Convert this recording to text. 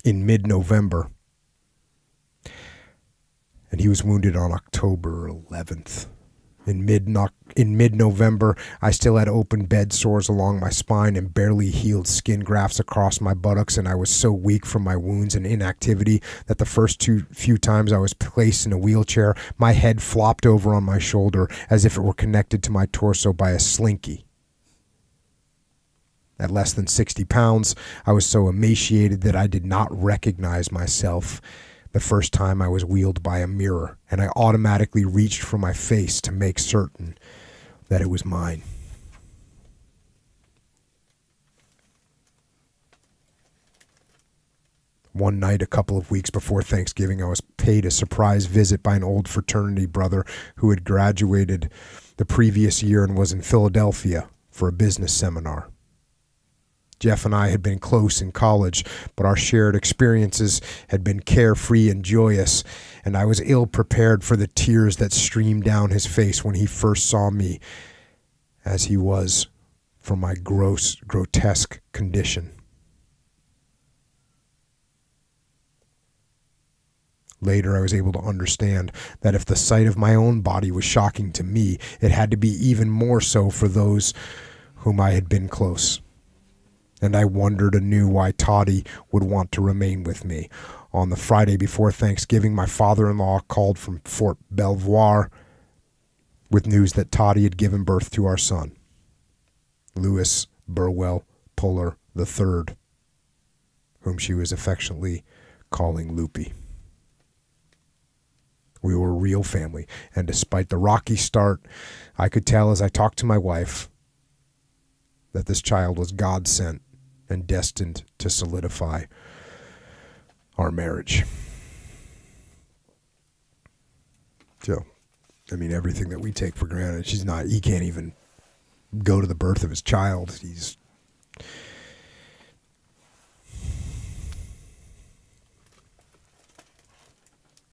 in mid-November. And he was wounded on October 11th. In mid-November, I still had open bed sores along my spine and barely healed skin grafts across my buttocks, and I was so weak from my wounds and inactivity that the first few times I was placed in a wheelchair, my head flopped over on my shoulder as if it were connected to my torso by a slinky. At less than 60 pounds, I was so emaciated that I did not recognize myself the first time I was wheeled by a mirror, and I automatically reached for my face to make certain that it was mine. One night, a couple of weeks before Thanksgiving, I was paid a surprise visit by an old fraternity brother who had graduated the previous year and was in Philadelphia for a business seminar. Jeff and I had been close in college, but our shared experiences had been carefree and joyous, and I was ill-prepared for the tears that streamed down his face when he first saw me as he was from my grotesque condition. Later, I was able to understand that if the sight of my own body was shocking to me, it had to be even more so for those whom I had been close. And I wondered anew why Toddy would want to remain with me. On the Friday before Thanksgiving, my father-in-law called from Fort Belvoir with news that Toddy had given birth to our son, Louis Burwell Puller III, whom she was affectionately calling Loopy. We were a real family, and despite the rocky start, I could tell as I talked to my wife that this child was God-sent and destined to solidify our marriage. So, I mean, everything that we take for granted, he can't even go to the birth of his child.